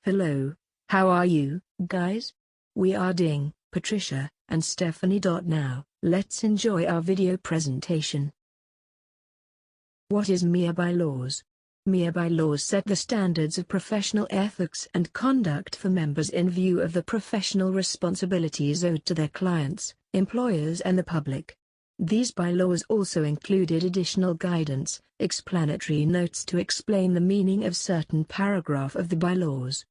Hello, how are you, guys? We are Ding, Patricia, and Stephanie. Now, let's enjoy our video presentation. What is MIA bylaws? MIA bylaws set the standards of professional ethics and conduct for members in view of the professional responsibilities owed to their clients, employers and the public. These bylaws also included additional guidance, explanatory notes to explain the meaning of certain paragraph of the bylaws.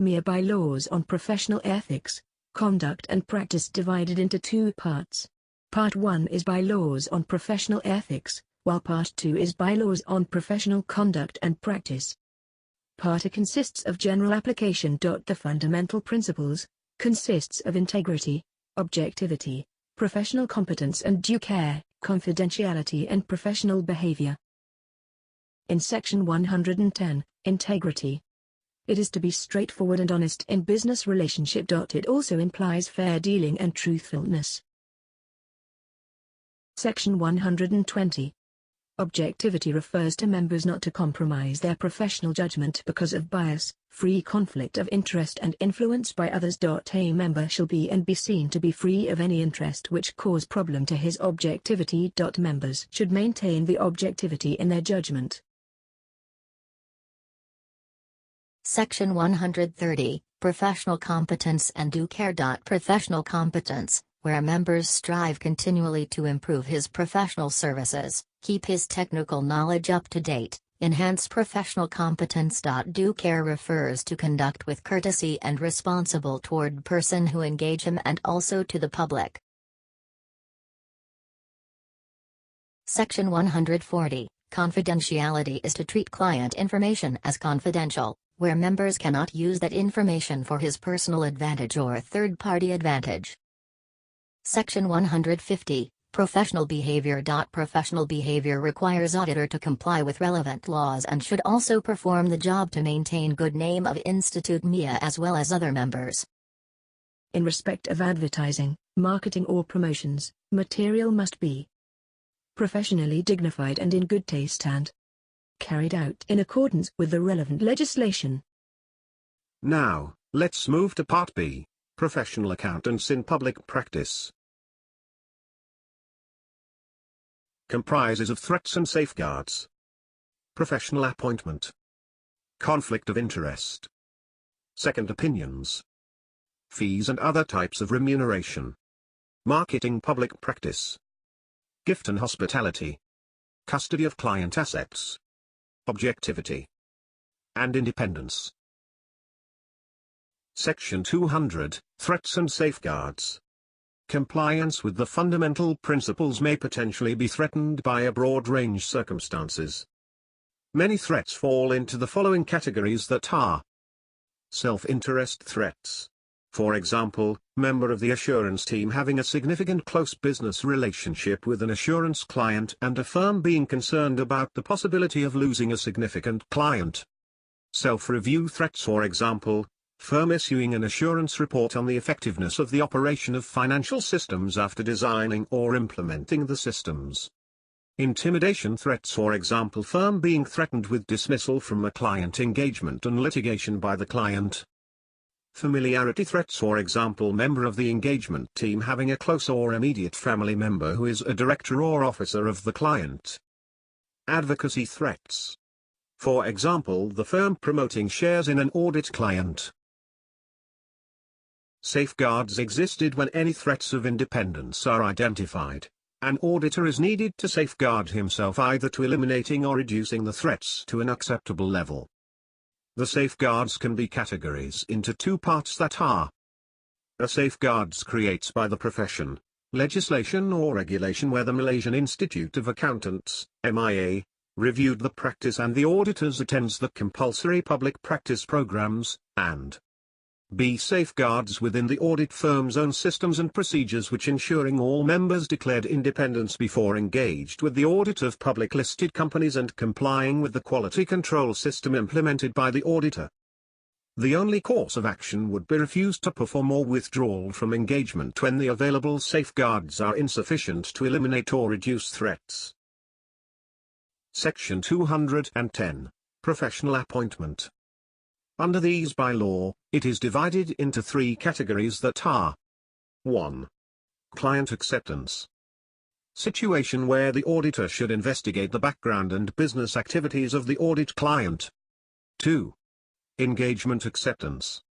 MIA bylaws on professional ethics, conduct and practice divided into two parts. Part 1 is bylaws on professional ethics, while Part 2 is bylaws on professional conduct and practice. Part A consists of general application. The fundamental principles consists of integrity, objectivity, professional competence and due care, confidentiality and professional behavior. In Section 110, Integrity. It is to be straightforward and honest in business relationship. It also implies fair dealing and truthfulness. Section 120. Objectivity refers to members not to compromise their professional judgment because of bias, free conflict of interest and influence by others. A member shall be and be seen to be free of any interest which cause problem to his objectivity. Members should maintain the objectivity in their judgment. Section 130, Professional Competence and Due Care. Professional competence, where members strive continually to improve his professional services, keep his technical knowledge up to date, enhance professional competence. Due care refers to conduct with courtesy and responsible toward person who engage him and also to the public. Section 140, Confidentiality is to treat client information as confidential, where members cannot use that information for his personal advantage or third-party advantage. Section 150, Professional Behavior. Professional behavior requires auditor to comply with relevant laws and should also perform the job to maintain good name of Institute MIA as well as other members. In respect of advertising, marketing or promotions, material must be professionally dignified and in good taste and carried out in accordance with the relevant legislation. Now, let's move to Part B, Professional Accountants in Public Practice. Comprises of threats and safeguards. Professional appointment. Conflict of interest. Second opinions. Fees and other types of remuneration. Marketing public practice. Gift and hospitality. Custody of client assets. Objectivity and independence. Section 200, Threats and Safeguards. Compliance with the fundamental principles may potentially be threatened by a broad range of circumstances. Many threats fall into the following categories that are self-interest threats. For example, member of the assurance team having a significant close business relationship with an assurance client and a firm being concerned about the possibility of losing a significant client. Self-review threats. For example, firm issuing an assurance report on the effectiveness of the operation of financial systems after designing or implementing the systems. Intimidation threats. For example, firm being threatened with dismissal from a client engagement and litigation by the client. Familiarity threats. For example, member of the engagement team having a close or immediate family member who is a director or officer of the client. Advocacy threats. For example, the firm promoting shares in an audit client. Safeguards existed when any threats of independence are identified. An auditor is needed to safeguard himself either to eliminating or reducing the threats to an acceptable level. The safeguards can be categorized into two parts that are a safeguards created by the profession, legislation or regulation where the Malaysian Institute of Accountants, MIA, reviewed the practice and the auditors attends the compulsory public practice programs, and B. Safeguards within the audit firm's own systems and procedures which ensuring all members declared independence before engaged with the audit of public listed companies and complying with the quality control system implemented by the auditor. The only course of action would be refused to perform or withdrawal from engagement when the available safeguards are insufficient to eliminate or reduce threats. Section 210. Professional appointment. Under these by law, it is divided into three categories that are: 1. Client acceptance. Situation where the auditor should investigate the background and business activities of the audit client. 2. Engagement acceptance.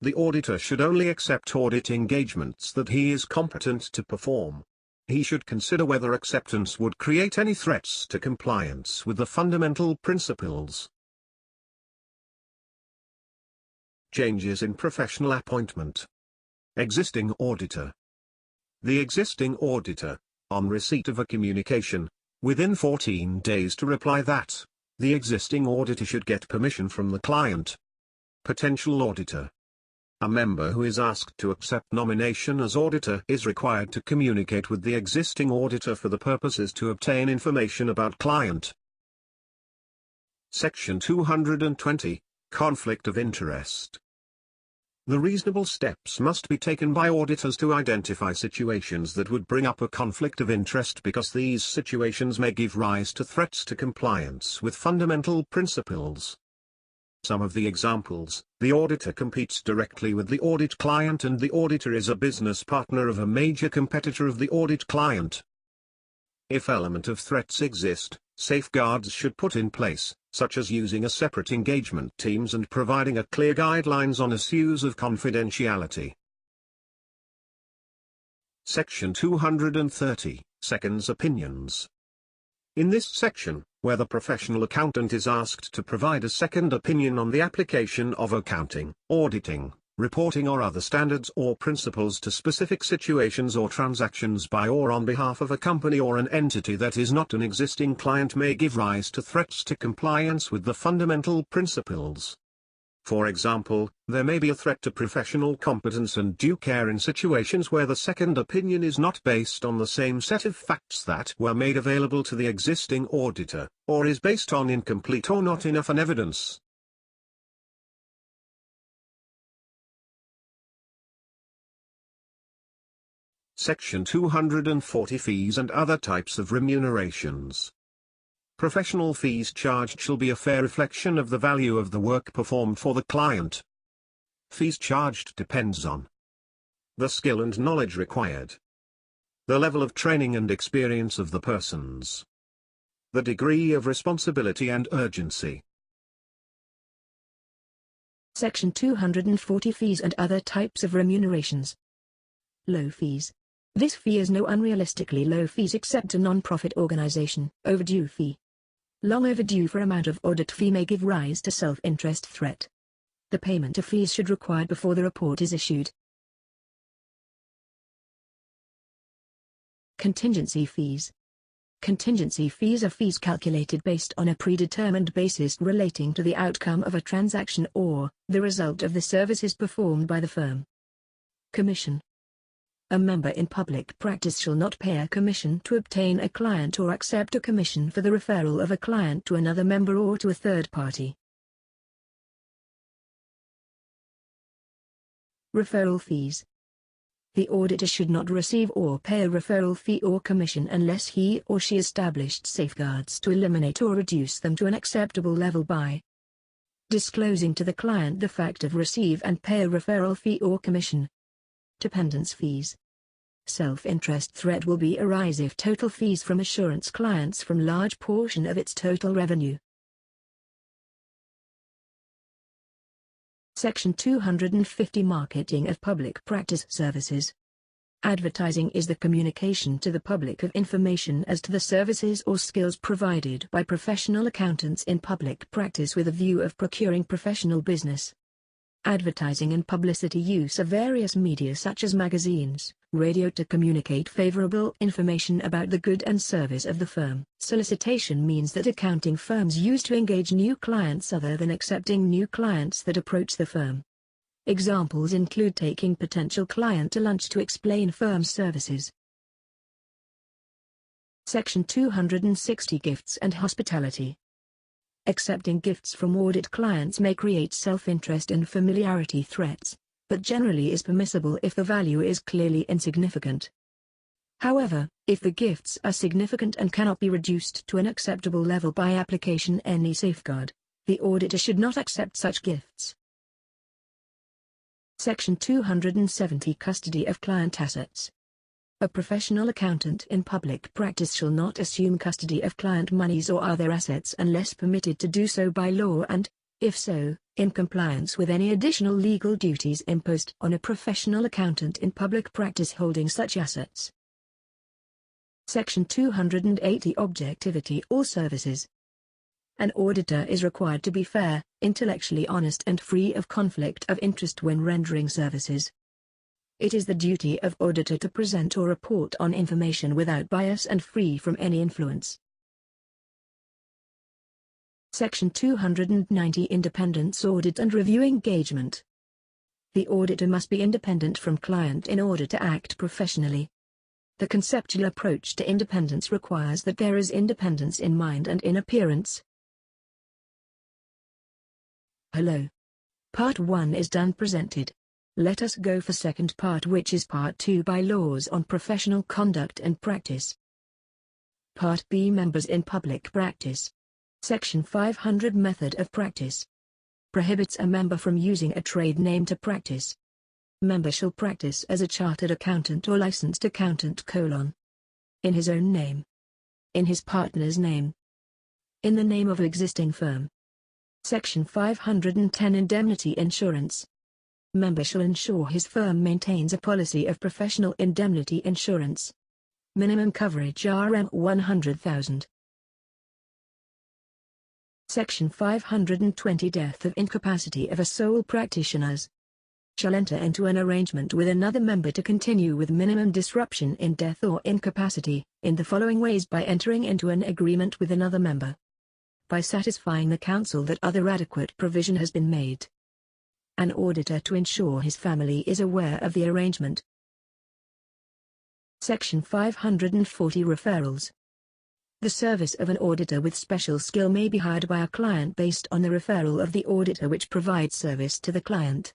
The auditor should only accept audit engagements that he is competent to perform. He should consider whether acceptance would create any threats to compliance with the fundamental principles. Changes in professional appointment. Existing auditor. The existing auditor, on receipt of a communication, within 14 days to reply that, the existing auditor should get permission from the client. Potential auditor. A member who is asked to accept nomination as auditor is required to communicate with the existing auditor for the purposes to obtain information about client. Section 220, Conflict of Interest. The reasonable steps must be taken by auditors to identify situations that would bring up a conflict of interest, because these situations may give rise to threats to compliance with fundamental principles. Some of the examples: the auditor competes directly with the audit client and the auditor is a business partner of a major competitor of the audit client. If element of threats exist, safeguards should put in place, such as using a separate engagement teams and providing a clear guidelines on issues of confidentiality. Section 230, Seconds Opinions. In this section, where the professional accountant is asked to provide a second opinion on the application of accounting, auditing, reporting or other standards or principles to specific situations or transactions by or on behalf of a company or an entity that is not an existing client, may give rise to threats to compliance with the fundamental principles. For example, there may be a threat to professional competence and due care in situations where the second opinion is not based on the same set of facts that were made available to the existing auditor, or is based on incomplete or not enough an evidence. Section 240, Fees and other types of remunerations. Professional fees charged shall be a fair reflection of the value of the work performed for the client. Fees charged depends on the skill and knowledge required, the level of training and experience of the persons, the degree of responsibility and urgency. Section 240, Fees and other types of remunerations. Low fees. This fee is no unrealistically low fees except a non-profit organization. Overdue fee. Long overdue for amount of audit fee may give rise to self-interest threat. The payment of fees should required before the report is issued. Contingency fees. Contingency fees are fees calculated based on a predetermined basis relating to the outcome of a transaction or the result of the services performed by the firm. Commission. A member in public practice shall not pay a commission to obtain a client or accept a commission for the referral of a client to another member or to a third party. Referral fees. The auditor should not receive or pay a referral fee or commission unless he or she established safeguards to eliminate or reduce them to an acceptable level by disclosing to the client the fact of receive and pay a referral fee or commission. Dependence fees. Self-interest threat will be arise if total fees from assurance clients from large portion of its total revenue. Section 250, Marketing of Public Practice Services. Advertising is the communication to the public of information as to the services or skills provided by professional accountants in public practice with a view of procuring professional business. Advertising and publicity use of various media such as magazines, radio to communicate favorable information about the good and service of the firm. Solicitation means that accounting firms use to engage new clients other than accepting new clients that approach the firm. Examples include taking potential client to lunch to explain firm services. Section 260, Gifts and Hospitality. Accepting gifts from audit clients may create self-interest and familiarity threats, but generally is permissible if the value is clearly insignificant. However, if the gifts are significant and cannot be reduced to an acceptable level by application any safeguard, The auditor should not accept such gifts. Section 270 Custody of client assets. A professional accountant in public practice shall not assume custody of client monies or other assets unless permitted to do so by law and, if so, in compliance with any additional legal duties imposed on a professional accountant in public practice holding such assets. Section 280 Objectivity or services. An auditor is required to be fair, intellectually honest and free of conflict of interest when rendering services. It is the duty of auditor to present or report on information without bias and free from any influence. Section 290 Independence Audit and Review Engagement. The auditor must be independent from client in order to act professionally. The conceptual approach to independence requires that there is independence in mind and in appearance. Hello. Part 1 is done presented. Let us go for second part, which is Part 2 Bylaws on Professional Conduct and Practice. Part B Members in Public Practice. Section 500 Method of Practice. Prohibits a member from using a trade name to practice. Member shall practice as a chartered accountant or licensed accountant: in his own name, in his partner's name, in the name of existing firm. Section 510 Indemnity Insurance. Member shall ensure his firm maintains a policy of professional indemnity insurance. Minimum coverage Rm 100,000. Section 520 Death of incapacity of a sole practitioners. Shall enter into an arrangement with another member to continue with minimum disruption in death or incapacity, in the following ways: by entering into an agreement with another member, by satisfying the counsel that other adequate provision has been made, an auditor to ensure his family is aware of the arrangement. Section 540 Referrals. The service of an auditor with special skill may be hired by a client based on the referral of the auditor which provides service to the client.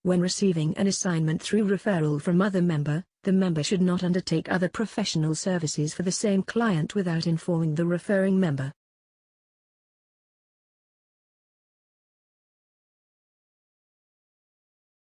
When receiving an assignment through referral from other member, the member should not undertake other professional services for the same client without informing the referring member.